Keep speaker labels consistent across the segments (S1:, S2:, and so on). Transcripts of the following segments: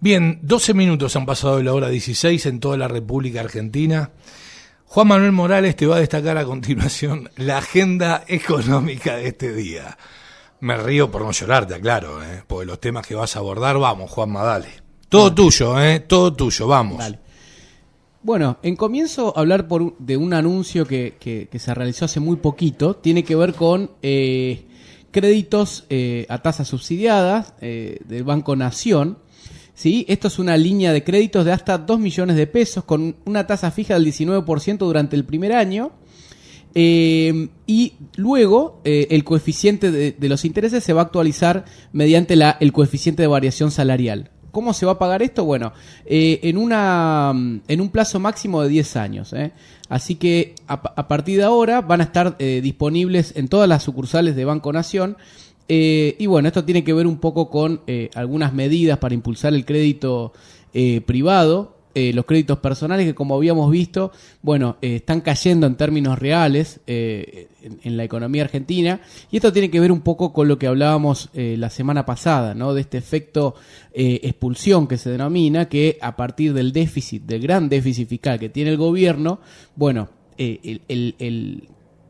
S1: Bien, 12 minutos han pasado de la hora 16 en toda la República Argentina. Juan Manuel Morales te va a destacar a continuación la agenda económica de este día. Me río por no llorarte, aclaro, porque los temas que vas a abordar, vamos, Juanma, dale. Todo tuyo, todo tuyo, vamos. Dale.
S2: Bueno, en comienzo a hablar de un anuncio que se realizó hace muy poquito. Tiene que ver con créditos a tasas subsidiadas del Banco Nación. ¿Sí? Esto es una línea de créditos de hasta 2 millones de pesos con una tasa fija del 19% durante el primer año. Y luego el coeficiente de los intereses se va a actualizar mediante el coeficiente de variación salarial. ¿Cómo se va a pagar esto? Bueno, en un plazo máximo de 10 años. Así que a partir de ahora van a estar disponibles en todas las sucursales de Banco Nación. Y bueno, esto tiene que ver un poco con algunas medidas para impulsar el crédito privado. Los créditos personales que, como habíamos visto, bueno, están cayendo en términos reales en la economía argentina, y esto tiene que ver un poco con lo que hablábamos la semana pasada, ¿no? De este efecto expulsión que se denomina, que a partir del gran déficit fiscal que tiene el gobierno, bueno,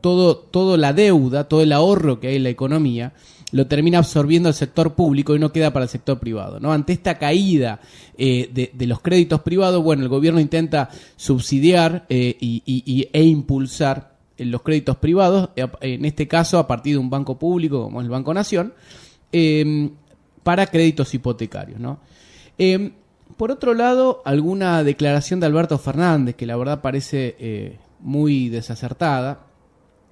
S2: todo la deuda, todo el ahorro que hay en la economía, lo termina absorbiendo el sector público y no queda para el sector privado, ¿no? Ante esta caída de los créditos privados, bueno, el gobierno intenta subsidiar e impulsar los créditos privados, en este caso a partir de un banco público como es el Banco Nación, para créditos hipotecarios, ¿no? Por otro lado, alguna declaración de Alberto Fernández que la verdad parece muy desacertada.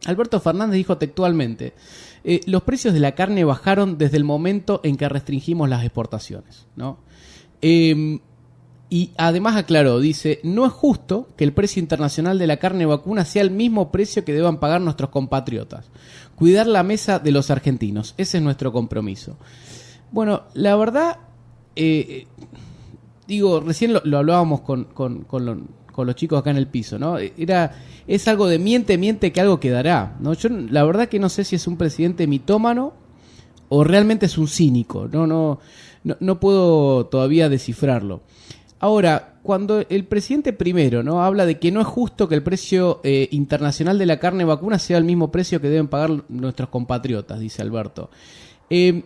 S2: Alberto Fernández dijo textualmente: los precios de la carne bajaron desde el momento en que restringimos las exportaciones, ¿no? Y además aclaró, dice: no es justo que el precio internacional de la carne vacuna sea el mismo precio que deban pagar nuestros compatriotas. Cuidar la mesa de los argentinos, ese es nuestro compromiso. Bueno, la verdad, recién lo hablábamos con los chicos acá en el piso, ¿no? Es algo de miente que algo quedará, ¿no? Yo la verdad que no sé si es un presidente mitómano o realmente es un cínico, no puedo todavía descifrarlo. Ahora, cuando el presidente primero, ¿no?, habla de que no es justo que el precio internacional de la carne vacuna sea el mismo precio que deben pagar nuestros compatriotas, dice Alberto. ¿Qué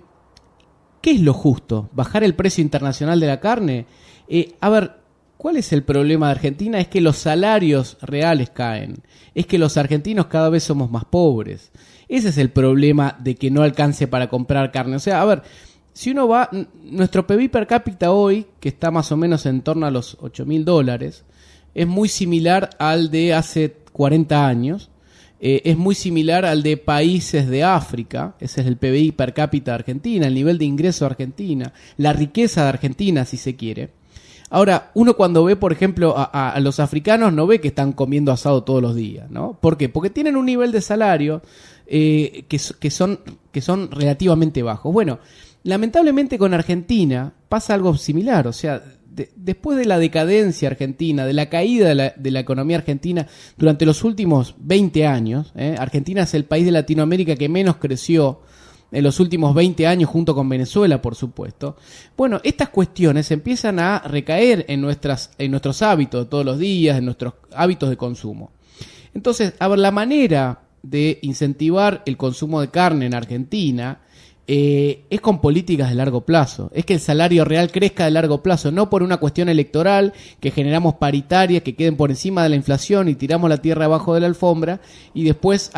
S2: es lo justo? ¿Bajar el precio internacional de la carne? ¿Cuál es el problema de Argentina? Es que los salarios reales caen. Es que los argentinos cada vez somos más pobres. Ese es el problema de que no alcance para comprar carne. O sea, si uno va, nuestro PBI per cápita hoy, que está más o menos en torno a los $8.000, es muy similar al de hace 40 años. Es muy similar al de países de África. Ese es el PBI per cápita de Argentina, el nivel de ingreso de Argentina, la riqueza de Argentina, si se quiere. Ahora, uno cuando ve, por ejemplo, a los africanos, no ve que están comiendo asado todos los días, ¿no? ¿Por qué? Porque tienen un nivel de salario que son relativamente bajos. Bueno, lamentablemente con Argentina pasa algo similar. O sea, después de la decadencia argentina, de la caída de la economía argentina durante los últimos 20 años, Argentina es el país de Latinoamérica que menos creció en los últimos 20 años, junto con Venezuela, por supuesto. Bueno, estas cuestiones empiezan a recaer en nuestros hábitos de todos los días, en nuestros hábitos de consumo. Entonces, la manera de incentivar el consumo de carne en Argentina es con políticas de largo plazo. Es que el salario real crezca de largo plazo, no por una cuestión electoral, que generamos paritarias que queden por encima de la inflación y tiramos la tierra abajo de la alfombra y después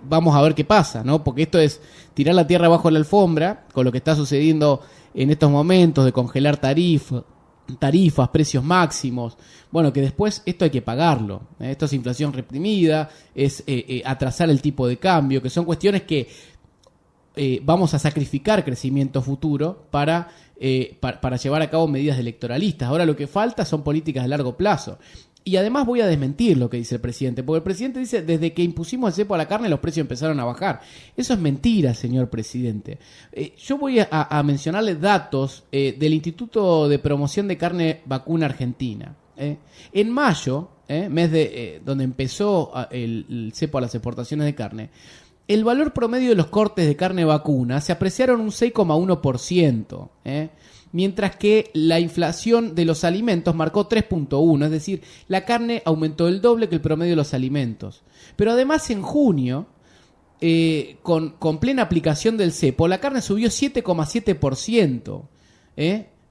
S2: vamos a ver qué pasa, ¿no? Porque esto es tirar la tierra abajo de la alfombra, con lo que está sucediendo en estos momentos de congelar tarifas, precios máximos. Bueno, que después esto hay que pagarlo. Esto es inflación reprimida, es atrasar el tipo de cambio, que son cuestiones que vamos a sacrificar crecimiento futuro para llevar a cabo medidas electoralistas. Ahora lo que falta son políticas de largo plazo. Y además voy a desmentir lo que dice el presidente, porque el presidente dice: desde que impusimos el cepo a la carne los precios empezaron a bajar. Eso es mentira, señor presidente. Yo voy a mencionarle datos del Instituto de Promoción de Carne Vacuna Argentina. En mayo, mes donde empezó el cepo a las exportaciones de carne, el valor promedio de los cortes de carne vacuna se apreciaron un 6,1%. mientras que la inflación de los alimentos marcó 3.1, es decir, la carne aumentó el doble que el promedio de los alimentos. Pero además en junio, con plena aplicación del cepo, la carne subió 7,7%,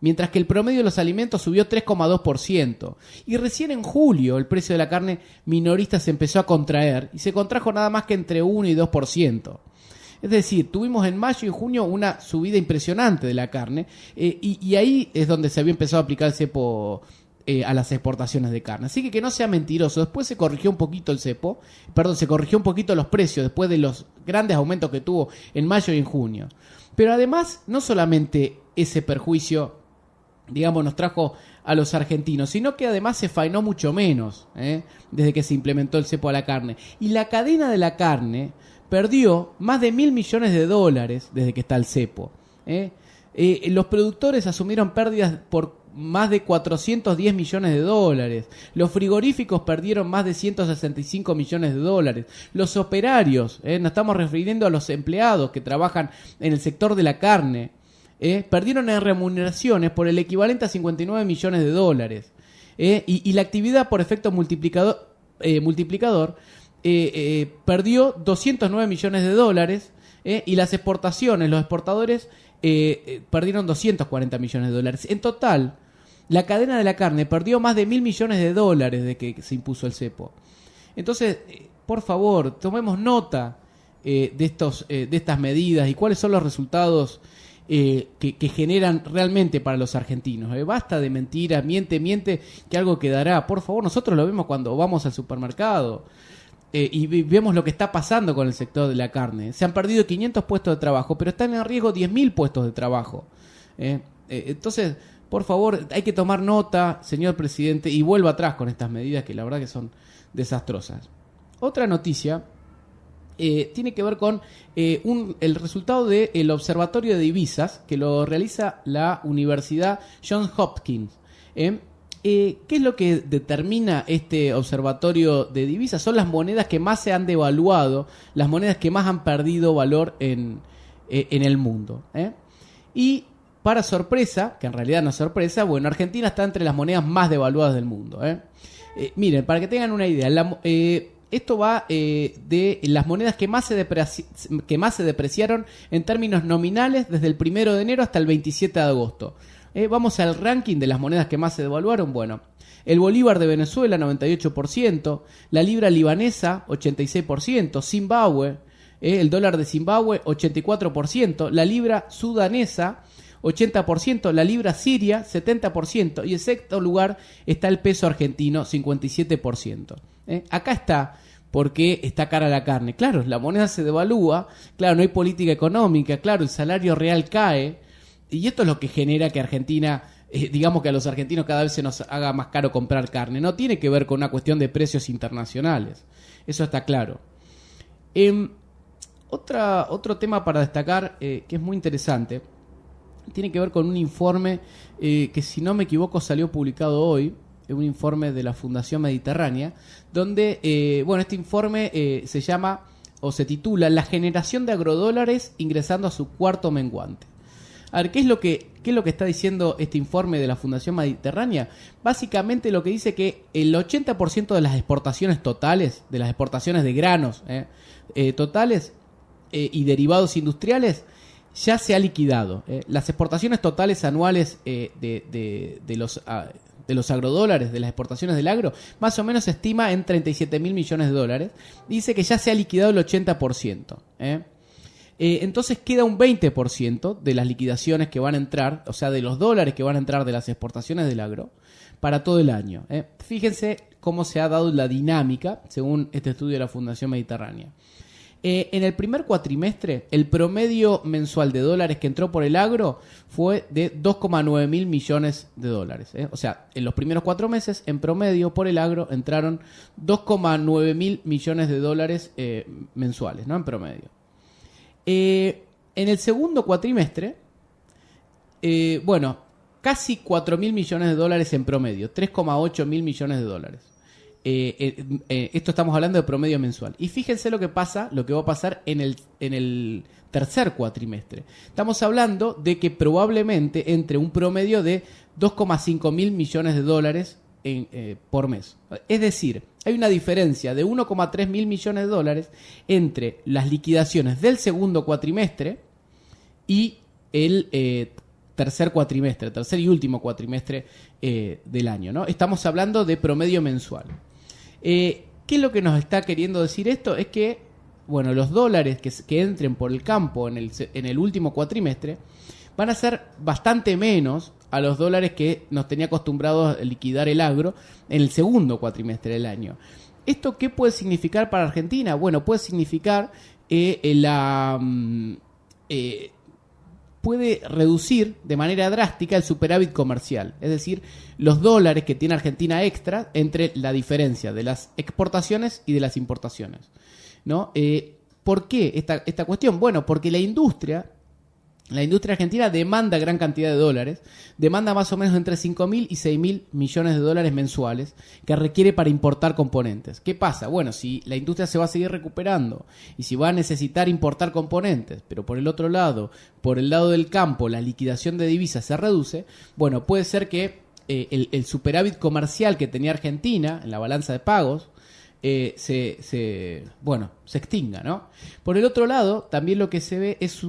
S2: mientras que el promedio de los alimentos subió 3,2%. Y recién en julio el precio de la carne minorista se empezó a contraer y se contrajo nada más que entre 1 y 2%. Es decir, tuvimos en mayo y junio una subida impresionante de la carne y ahí es donde se había empezado a aplicar el cepo a las exportaciones de carne. Así que no sea mentiroso. Después se corrigió un poquito el cepo, se corrigió un poquito los precios después de los grandes aumentos que tuvo en mayo y en junio. Pero además, no solamente ese perjuicio, digamos, nos trajo a los argentinos, sino que además se faenó mucho menos desde que se implementó el cepo a la carne. Y la cadena de la carne perdió más de $1.000 millones desde que está el cepo. Los productores asumieron pérdidas por más de $410 millones. Los frigoríficos perdieron más de $165 millones. Los operarios, nos estamos refiriendo a los empleados que trabajan en el sector de la carne, perdieron en remuneraciones por el equivalente a $59 millones. Y la actividad por efecto multiplicador perdió $209 millones, y las exportaciones, los exportadores perdieron $240 millones. En total, la cadena de la carne perdió más de $1.000 millones desde que se impuso el cepo. Entonces, por favor, tomemos nota de estas medidas y cuáles son los resultados que generan realmente para los argentinos. Basta de mentiras, miente, que algo quedará. Por favor, nosotros lo vemos cuando vamos al supermercado. Y vemos lo que está pasando con el sector de la carne. Se han perdido 500 puestos de trabajo, pero están en riesgo 10.000 puestos de trabajo. Entonces, por favor, hay que tomar nota, señor presidente, y vuelva atrás con estas medidas que la verdad que son desastrosas. Otra noticia tiene que ver con el resultado del Observatorio de Divisas, que lo realiza la Universidad Johns Hopkins. ¿Qué es lo que determina este observatorio de divisas? Son las monedas que más se han devaluado, las monedas que más han perdido valor en el mundo. Y para sorpresa, que en realidad no es sorpresa, bueno, Argentina está entre las monedas más devaluadas del mundo. Miren, para que tengan una idea, esto va de las monedas que más se depreciaron en términos nominales desde el 1 de enero hasta el 27 de agosto. Vamos al ranking de las monedas que más se devaluaron. Bueno, el bolívar de Venezuela, 98%, la libra libanesa, 86%, Zimbabue, el dólar de Zimbabue, 84%, la libra sudanesa, 80%, la libra siria, 70%, y en sexto lugar está el peso argentino, 57%. Acá está porque está cara la carne. Claro, la moneda se devalúa, claro, no hay política económica, claro, el salario real cae. Y esto es lo que genera que Argentina, digamos que a los argentinos cada vez se nos haga más caro comprar carne. No tiene que ver con una cuestión de precios internacionales. Eso está claro. Otro tema para destacar que es muy interesante tiene que ver con un informe que, si no me equivoco, salió publicado hoy. Un informe de la Fundación Mediterránea, donde, este informe se llama o se titula La generación de agrodólares ingresando a su cuarto menguante. A ver, ¿qué es lo que está diciendo este informe de la Fundación Mediterránea? Básicamente lo que dice que el 80% de las exportaciones totales, de las exportaciones de granos totales y derivados industriales, ya se ha liquidado. Las exportaciones totales anuales de los agrodólares, de las exportaciones del agro, más o menos se estima en $37.000 millones. Dice que ya se ha liquidado el 80%. Entonces queda un 20% de las liquidaciones que van a entrar, o sea, de los dólares que van a entrar de las exportaciones del agro, para todo el año. Fíjense cómo se ha dado la dinámica, según este estudio de la Fundación Mediterránea. En el primer cuatrimestre, el promedio mensual de dólares que entró por el agro fue de $2,9 mil millones. O sea, en los primeros 4 meses, en promedio, por el agro entraron $2,9 mil millones mensuales, ¿no? En promedio. En el segundo cuatrimestre, casi $4.000 millones en promedio, $3,8 mil millones. esto estamos hablando de promedio mensual. Y fíjense lo que va a pasar en el tercer cuatrimestre. Estamos hablando de que probablemente entre un promedio de 2,5 mil millones de dólares por mes. Es decir, hay una diferencia de 1,3 mil millones de dólares entre las liquidaciones del segundo cuatrimestre y el tercer y último cuatrimestre del año, ¿no? Estamos hablando de promedio mensual. ¿Qué es lo que nos está queriendo decir esto? Es que, bueno, los dólares que entren por el campo en el último cuatrimestre van a ser bastante menos a los dólares que nos tenía acostumbrados a liquidar el agro en el segundo cuatrimestre del año. ¿Esto qué puede significar para Argentina? Bueno, puede significar puede reducir de manera drástica el superávit comercial, es decir, los dólares que tiene Argentina extra entre la diferencia de las exportaciones y de las importaciones, ¿no? ¿Por qué esta cuestión? Bueno, porque la industria argentina demanda gran cantidad de dólares, demanda más o menos entre 5.000 y 6.000 millones de dólares mensuales que requiere para importar componentes. ¿Qué pasa? Bueno, si la industria se va a seguir recuperando y si va a necesitar importar componentes, pero por el otro lado, por el lado del campo, la liquidación de divisas se reduce, bueno, puede ser que el superávit comercial que tenía Argentina en la balanza de pagos se extinga, ¿no? Por el otro lado, también lo que se ve es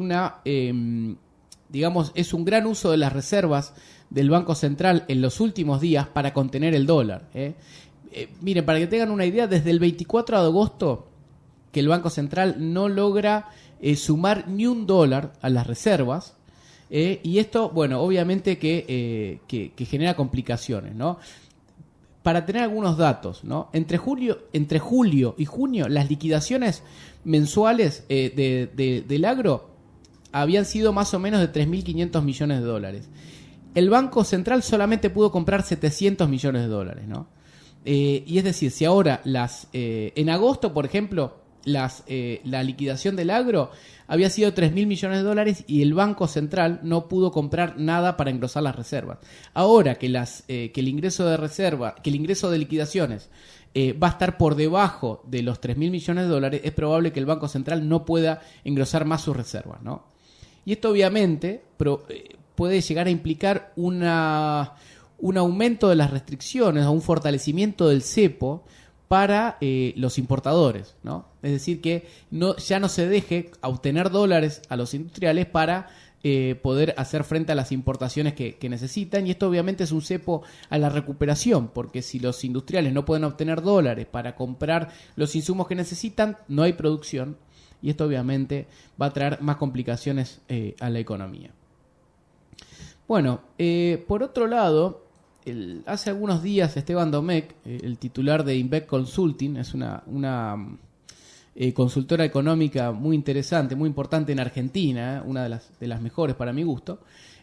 S2: es un gran uso de las reservas del Banco Central en los últimos días para contener el dólar. Miren, para que tengan una idea, desde el 24 de agosto que el Banco Central no logra sumar ni un dólar a las reservas, y esto, bueno, obviamente que genera complicaciones, ¿no? Para tener algunos datos, ¿no? Entre julio y junio, las liquidaciones mensuales del agro habían sido más o menos de 3.500 millones de dólares. El Banco Central solamente pudo comprar 700 millones de dólares, ¿no? Y es decir, si ahora en agosto, por ejemplo, la liquidación del agro había sido 3.000 millones de dólares y el Banco Central no pudo comprar nada para engrosar las reservas. Ahora que el ingreso de liquidaciones va a estar por debajo de los 3.000 millones de dólares, es probable que el Banco Central no pueda engrosar más sus reservas, ¿no? Y esto obviamente puede llegar a implicar un aumento de las restricciones o un fortalecimiento del cepo para los importadores, ¿no? Es decir, que ya no se deje obtener dólares a los industriales para poder hacer frente a las importaciones que necesitan, y esto obviamente es un cepo a la recuperación, porque si los industriales no pueden obtener dólares para comprar los insumos que necesitan, no hay producción, y esto obviamente va a traer más complicaciones a la economía. Bueno, por otro lado, hace algunos días Esteban Domecq, el titular de Invec Consulting, es una consultora económica muy interesante, muy importante en Argentina, una de las mejores para mi gusto,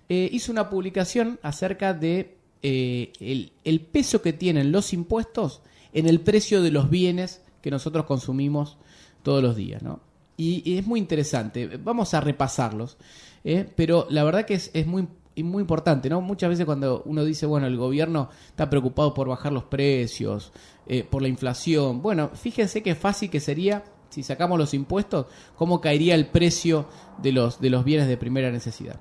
S2: hizo una publicación acerca de el peso que tienen los impuestos en el precio de los bienes que nosotros consumimos todos los días, ¿no? Y es muy interesante. Vamos a repasarlos, pero la verdad que es muy importante, ¿no? Muchas veces cuando uno dice, bueno, el gobierno está preocupado por bajar los precios, por la inflación. Bueno, fíjense qué fácil que sería, si sacamos los impuestos, cómo caería el precio de los bienes de primera necesidad.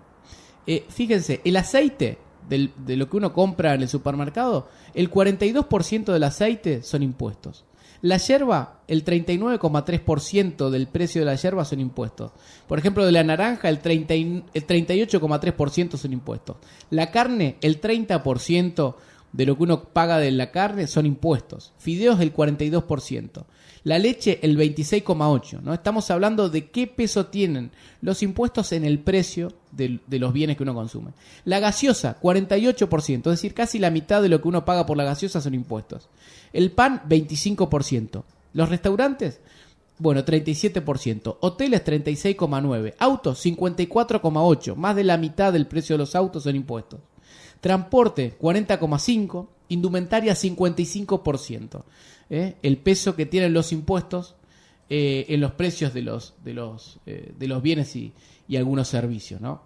S2: Fíjense, el aceite de lo que uno compra en el supermercado, el 42% del aceite son impuestos. La yerba, el 39,3% del precio de la yerba son impuestos. Por ejemplo, de la naranja, el 38,3% son impuestos. La carne, el 30% de lo que uno paga de la carne son impuestos. Fideos, el 42%. La leche, el 26,8%, ¿no? Estamos hablando de qué peso tienen los impuestos en el precio de los bienes que uno consume. La gaseosa, 48%, es decir, casi la mitad de lo que uno paga por la gaseosa son impuestos. El pan, 25%. Los restaurantes, bueno, 37%. Hoteles, 36,9%. Autos, 54,8%. Más de la mitad del precio de los autos son impuestos. Transporte, 40,5%. Indumentaria, 55%. El peso que tienen los impuestos en los precios de los bienes y algunos servicios, ¿no?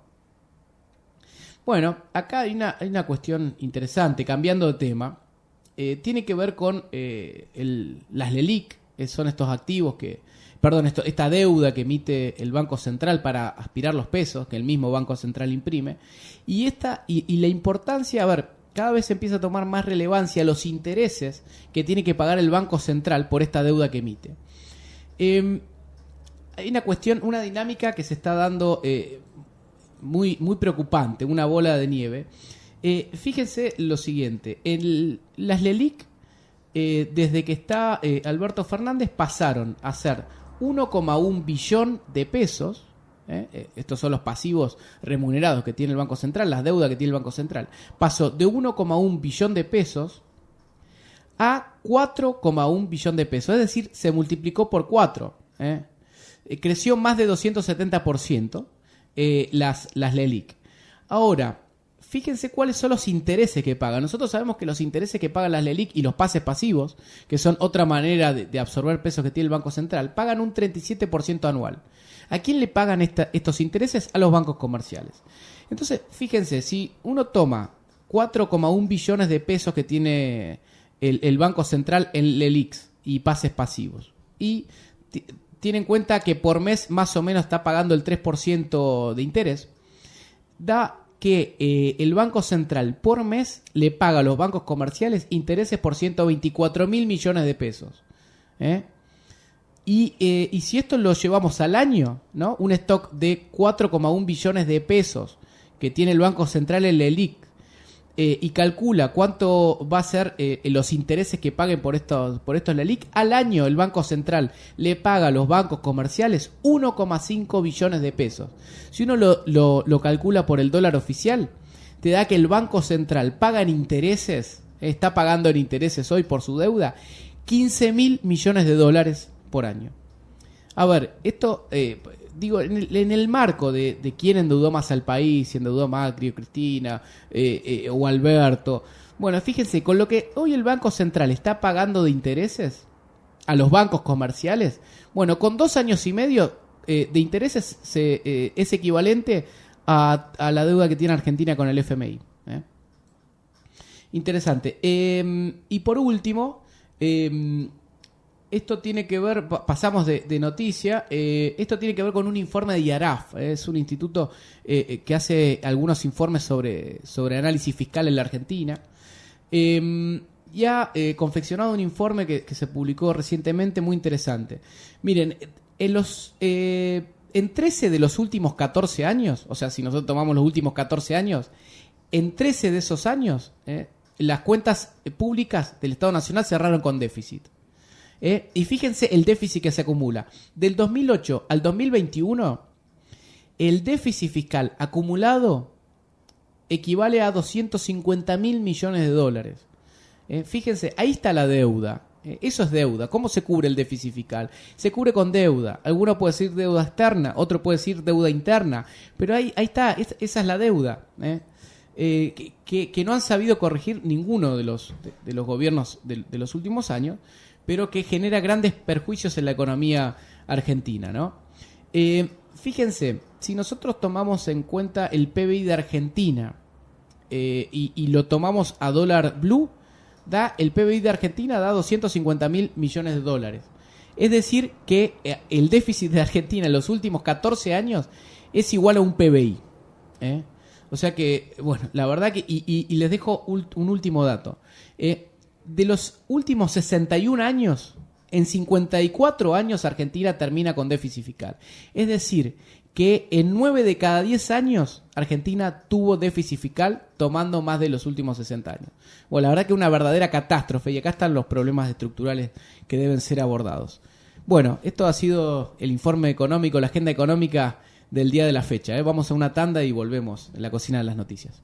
S2: Bueno, acá hay una cuestión interesante, cambiando de tema. tiene que ver con las LELIQ, son estos activos esta deuda que emite el Banco Central para aspirar los pesos que el mismo Banco Central imprime. Y la importancia, cada vez empieza a tomar más relevancia los intereses que tiene que pagar el Banco Central por esta deuda que emite. Hay una dinámica que se está dando muy, muy preocupante, una bola de nieve. Fíjense lo siguiente, las LELIQ, desde que está Alberto Fernández, pasaron a ser 1,1 billón de pesos. Estos son los pasivos remunerados que tiene el Banco Central, las deudas que tiene el Banco Central. Pasó de 1,1 billón de pesos a 4,1 billón de pesos. Es decir, se multiplicó por 4. Creció más de 270% las LELIQ. Ahora, fíjense cuáles son los intereses que pagan. Nosotros sabemos que los intereses que pagan las LELIQ y los pases pasivos, que son otra manera de absorber pesos que tiene el Banco Central, pagan un 37% anual. ¿A quién le pagan estos intereses? A los bancos comerciales. Entonces, fíjense, si uno toma 4,1 billones de pesos que tiene el Banco Central en LELIQ y pases pasivos, y tiene en cuenta que por mes más o menos está pagando el 3% de interés, da que el Banco Central por mes le paga a los bancos comerciales intereses por 124.000 millones de pesos. Y si esto lo llevamos al año, ¿no? Un stock de 4,1 billones de pesos que tiene el Banco Central en LELIQ, y calcula cuánto va a ser los intereses que paguen por estos LELIQ, al año el Banco Central le paga a los bancos comerciales 1,5 billones de pesos. Si uno lo calcula por el dólar oficial, te da que el Banco Central paga en intereses, está pagando en intereses hoy por su deuda, 15.000 millones de dólares por año. A ver, esto, en el marco de quién endeudó más al país, si endeudó Macri o Cristina o Alberto. Bueno, fíjense, con lo que hoy el Banco Central está pagando de intereses a los bancos comerciales, bueno, con 2 años y medio de intereses es equivalente a la deuda que tiene Argentina con el FMI. Interesante. Y por último, esto tiene que ver, pasamos de noticia, esto tiene que ver con un informe de IARAF, es un instituto que hace algunos informes sobre análisis fiscal en la Argentina, y ha confeccionado un informe que se publicó recientemente muy interesante. Miren, en 13 de los últimos 14 años, o sea, si nosotros tomamos los últimos 14 años, en 13 de esos años, las cuentas públicas del Estado Nacional cerraron con déficit. Y fíjense el déficit que se acumula. Del 2008 al 2021, el déficit fiscal acumulado equivale a 250.000 millones de dólares. Fíjense, ahí está la deuda. Eso es deuda. ¿Cómo se cubre el déficit fiscal? Se cubre con deuda. Alguno puede decir deuda externa, otro puede decir deuda interna. Pero ahí está, esa es la deuda. Que no han sabido corregir ninguno de los gobiernos de los últimos años, pero que genera grandes perjuicios en la economía argentina, ¿no? Fíjense, si nosotros tomamos en cuenta el PBI de Argentina y lo tomamos a dólar blue, el PBI de Argentina da 250.000 millones de dólares. Es decir, que el déficit de Argentina en los últimos 14 años es igual a un PBI. O sea que, bueno, la verdad que... Y les dejo un último dato. De los últimos 61 años, en 54 años Argentina termina con déficit fiscal. Es decir, que en 9 de cada 10 años Argentina tuvo déficit fiscal tomando más de los últimos 60 años. Bueno, la verdad que es una verdadera catástrofe y acá están los problemas estructurales que deben ser abordados. Bueno, esto ha sido el informe económico, la agenda económica del día de la fecha. Vamos a una tanda y volvemos en la cocina de las noticias.